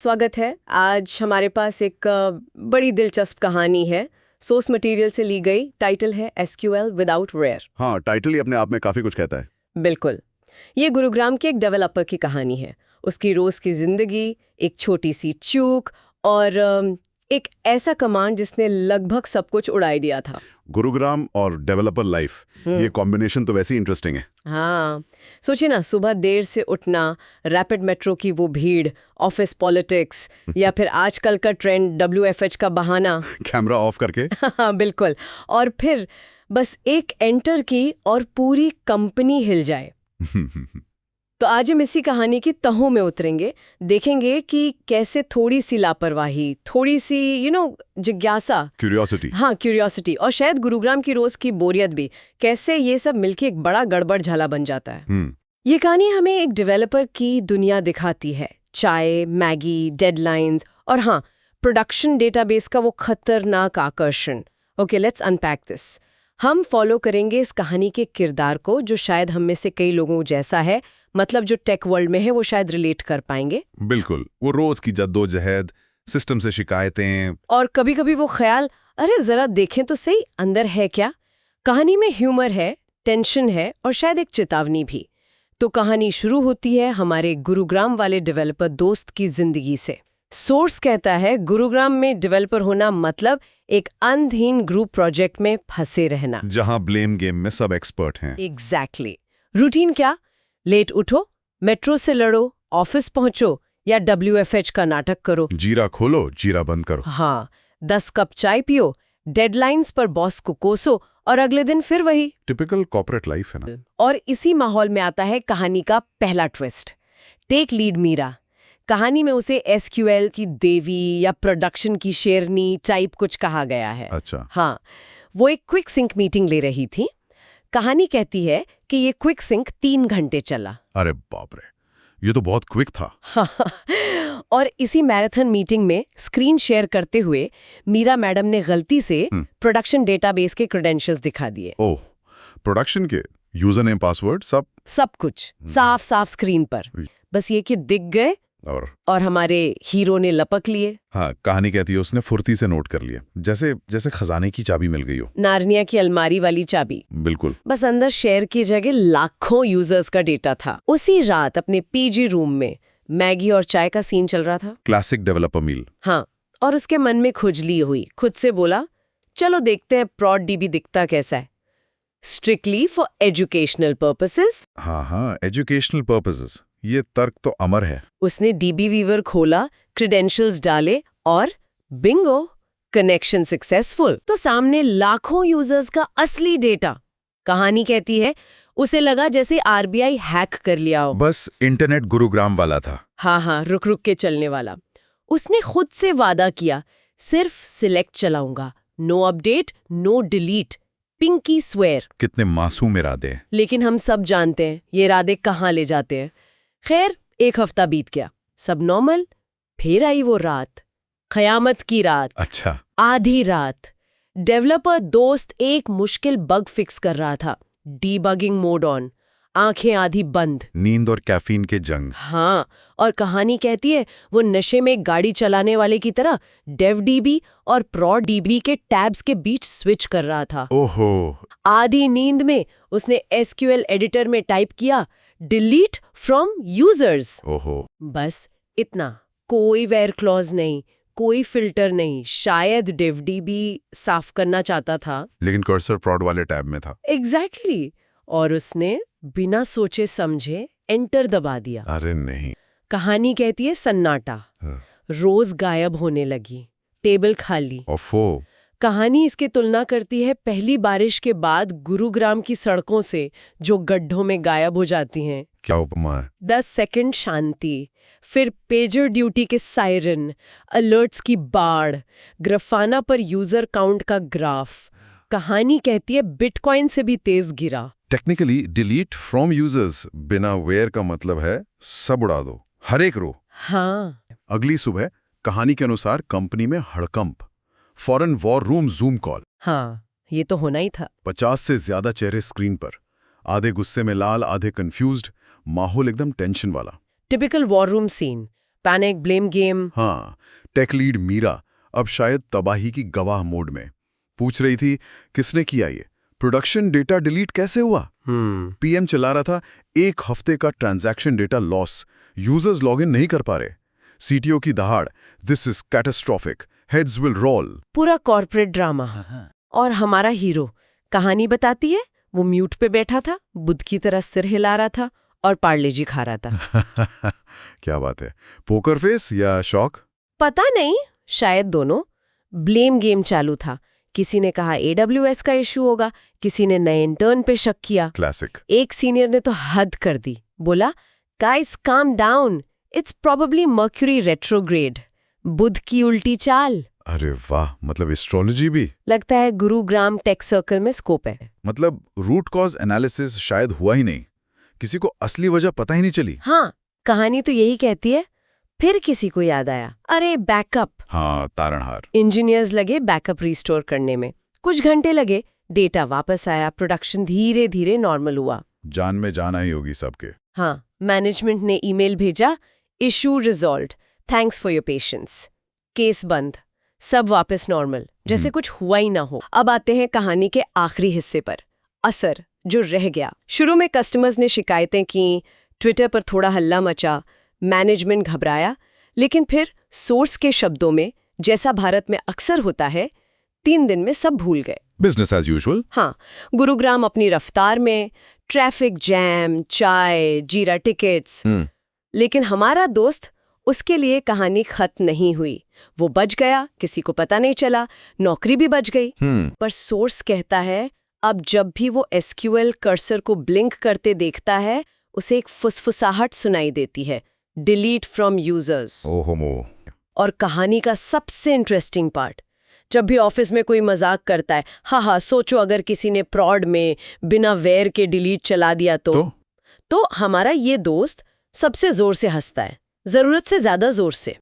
स्वागत है। आज हमारे पास एक बड़ी दिलचस्प कहानी है। सोर्स मटेरियल से ली गई। टाइटल है एसक्यूएल विदाउट वेयर। हाँ, टाइटल ही अपने आप में काफी कुछ कहता है। बिल्कुल। ये गुरुग्राम के एक डेवलपर की कहानी है। उसकी रोज की जिंदगी, एक छोटी सी चूक और एक ऐसा कमांड जिसने लगभग सब कुछ उड़ाई दिया था। गुरुग्राम और डेवलपर लाइफ, ये कॉम्बिनेशन तो वैसे ही इंटरेस्टिंग है। हाँ, सोचिए ना, सुबह देर से उठना, रैपिड मेट्रो की वो भीड़, ऑफिस पॉलिटिक्स या फिर आजकल का ट्रेंड WFH का बहाना। कैमरा ऑफ करके। हाँ बिल्कुल। और फिर बस एक एंटर की और पूरी कंपनी हिल जाए। तो आज हम इसी कहानी की तहों में उतरेंगे, देखेंगे कि कैसे थोड़ी सी लापरवाही, थोड़ी सी जिज्ञासा, क्यूरियोसिटी, हाँ क्यूरियोसिटी, और शायद गुरुग्राम की रोज की बोरियत भी, कैसे ये सब मिलके एक बड़ा गड़बड़ झाला बन जाता है। ये कहानी हमें एक डेवलपर की दुनिया दिखाती है। चाय, मैगी, डेडलाइंस और हाँ, प्रोडक्शन डेटाबेस का वो खतरनाक आकर्षण। Okay, let's unpack this. हम फॉलो करेंगे इस कहानी के किरदार को, जो शायद हम में से कई लोगों जैसा है, मतलब जो टेक वर्ल्ड में है वो शायद रिलेट कर पाएंगे। बिल्कुल, वो रोज की जद्दोजहद, सिस्टम से शिकायतें और कभी कभी वो ख्याल, अरे जरा देखें तो सही अंदर है क्या। कहानी में ह्यूमर है, टेंशन है और शायद एक चेतावनी भी। तो कहानी शुरू होती है हमारे गुरुग्राम वाले डेवलपर दोस्त की जिंदगी से। सोर्स कहता है गुरुग्राम में डेवलपर होना मतलब एक अंधहीन ग्रुप प्रोजेक्ट में फंसे रहना, जहां ब्लेम गेम में सब एक्सपर्ट हैं। एग्जैक्टली। रूटीन क्या? लेट उठो, मेट्रो से लड़ो, ऑफिस पहुंचो या WFH का नाटक करो। जीरा खोलो, जीरा बंद करो। हाँ, 10 कप चाय पियो, डेडलाइंस पर बॉस को कोसो और अगले दिन फिर वही। टिपिकल कॉर्पोरेट लाइफ है ना। और इसी माहौल में आता है कहानी का पहला ट्विस्ट। Take lead Meera. कहानी में उसे SQL की देवी या प्रोडक्शन की शेरनी टाइप कुछ कहा गया है। अच्छा। हाँ, वो एक क्विक सिंक मीटिंग ले रही थी। कहानी कहती है कि ये क्विक सिंक 3 घंटे चला। अरे बाप रे, ये तो बहुत क्विक था। और इसी मैराथन मीटिंग में स्क्रीन शेयर करते हुए मीरा मैडम ने गलती से प्रोडक्शन डेटाबेस के क्रेडेंशियल्स दिखा दिए। ओह, प्रोडक्शन के यूजर नेम, पासवर्ड, सब कुछ साफ साफ स्क्रीन पर। बस ये कि दिख गए और हमारे हीरो ने लपक लिए। हाँ, कहानी कहती है उसने फुर्ती से नोट कर लिया, जैसे जैसे खजाने की चाबी मिल गई हो। नार्निया की अलमारी वाली चाबी। बिल्कुल। बस अंदर शेयर की जगह लाखों यूजर्स का डेटा था। उसी रात अपने PG रूम में मैगी और चाय का सीन चल रहा था। क्लासिक डेवलपर मील। हाँ, और उसके मन में खुजली हुई। खुद से बोला, चलो देखते हैं प्रॉड DB दिखता कैसा है। Strictly for educational purposes. हाँ, एजुकेशनल पर्पसेस, ये तर्क तो अमर है। उसने DB वीवर खोला, क्रेडेंशियल्स डाले और बिंगो, कनेक्शन सक्सेसफुल। तो सामने लाखों यूजर्स का असली डेटा। कहानी कहती है उसे लगा जैसे RBI हैक कर लिया हो। बस इंटरनेट गुरुग्राम वाला था। हाँ, रुक रुक के चलने वाला। उसने खुद से वादा किया, सिर्फ सिलेक्ट चलाऊंगा, no update, no delete, pinky swear. कितने मासूम इरादे हैं। लेकिन हम सब जानते हैं ये इरादे कहाँ ले जाते हैं। खैर, 1 हफ्ता बीत गया, सब नॉर्मल। फिर आई वो रात, क़यामत की रात। अच्छा। आधी रात। डेवलपर दोस्त एक मुश्किल बग फिक्स कर रहा था। डीबगिंग मोड ऑन, आंखें आधी बंद, नींद और कैफीन के जंग। हाँ, और कहानी कहती है वो नशे में गाड़ी चलाने वाले की तरह DevDB और ProdDB के टैब्स के बीच स्विच कर रहा था। ओहो। आधी नींद में उसने SQL एडिटर में टाइप किया, डिलीट फ्रॉम यूजर्स। ओहो। बस इतना, कोई वेयर क्लॉज नहीं, कोई फिल्टर नहीं। शायद DevDB साफ करना चाहता था, लेकिन कर्सर प्रॉड वाले टैब में था। एग्जैक्टली। और उसने बिना सोचे समझे एंटर दबा दिया। अरे नहीं। कहानी कहती है सन्नाटा। रोज गायब होने लगी, टेबल खाली। ओफो। कहानी इसकी तुलना करती है पहली बारिश के बाद गुरुग्राम की सड़कों से, जो गड्ढों में गायब हो जाती हैं। क्या उपमा है। 10 सेकंड शांति, फिर पेजर ड्यूटी के सायरन, अलर्ट्स की बाढ़, ग्राफाना पर यूजर काउंट का ग्राफ। कहानी कहती है बिटकॉइन से भी तेज गिरा। टेक्निकली डिलीट फ्रॉम यूजर्स बिना वेयर का मतलब है सब उड़ा दो, हर एक रो। हाँ। अगली सुबह कहानी के अनुसार कंपनी में हड़कंप, foreign war room zoom call. हाँ, ये तो होना ही था। 50 से ज्यादा चेहरे स्क्रीन पर, आधे गुस्से में लाल, आधे कंफ्यूज्ड, माहौल एकदम टेंशन वाला। Typical war room scene. Panic, blame game. हाँ, टेक लीड मीरा अब शायद तबाही की गवाह मोड में पूछ रही थी, किसने किया ये? प्रोडक्शन डेटा डिलीट कैसे हुआ? पीएम चला रहा था, 1 हफ्ते का transaction data loss, users login नहीं कर पा रहे। सीटीओ की दहाड़, this is catastrophic, heads will roll. पूरा कॉर्पोरेट ड्रामा। और हमारा हीरो, कहानी बताती है, वो म्यूट पे बैठा था, बुद्ध की तरह सिर हिला रहा था और पार्ले जी खा रहा था। क्या बात है, पोकर फेस या शॉक? पता नहीं, शायद दोनों। ब्लेम गेम चालू था। किसी ने कहा AWS का इशू होगा, किसी ने नए इंटर्न पे शक किया। क्लासिक। एक सीनियर ने तो हद कर दी, बोला guys calm down, it's probably Mercury retrograde, बुध की उल्टी चाल। अरे वाह, मतलब एस्ट्रोलॉजी भी। लगता है गुरुग्राम टेक सर्कल में स्कोप है। मतलब रूट कॉज एनालिसिस शायद हुआ ही नहीं, किसी को असली वजह पता ही नहीं चली। हाँ, कहानी तो यही कहती है। फिर किसी को याद आया, अरे बैकअप। हाँ, तारणहार। इंजीनियर्स लगे बैकअप रिस्टोर करने में। कुछ घंटे लगे, डेटा वापस आया, प्रोडक्शन धीरे धीरे नॉर्मल हुआ। जान में जाना ही होगी सबके। हाँ, मैनेजमेंट ने ईमेल भेजा, issue resolved, thanks for your patience. Case बंद, सब वापस नॉर्मल, जैसे कुछ हुआ ही ना हो। अब आते हैं कहानी के आखिरी हिस्से पर, असर जो रह गया। शुरू में कस्टमर्स ने शिकायतें की, ट्विटर पर थोड़ा हल्ला मचा, मैनेजमेंट घबराया, लेकिन फिर सोर्स के शब्दों में, जैसा भारत में अक्सर होता है, 3 दिन में सब भूल गए। Business as usual. हाँ, गुरुग्राम अपनी रफ्तार में, ट्रैफिक जैम, चाय, जीरा टिकट्स। लेकिन हमारा दोस्त, उसके लिए कहानी खत्म नहीं हुई। वो बच गया, किसी को पता नहीं चला, नौकरी भी बच गई। पर सोर्स कहता है, अब जब भी वो SQL कर्सर को ब्लिंक करते देखता है, उसे एक फुसफुसाहट सुनाई देती है, डिलीट फ्रॉम यूजर्स। और कहानी का सबसे इंटरेस्टिंग पार्ट, जब भी ऑफिस में कोई मजाक करता है, हाँ सोचो अगर किसी ने प्रॉड में बिना वेयर के डिलीट चला दिया तो हमारा ये दोस्त सबसे जोर से हंसता है, जरूरत से ज्यादा जोर से।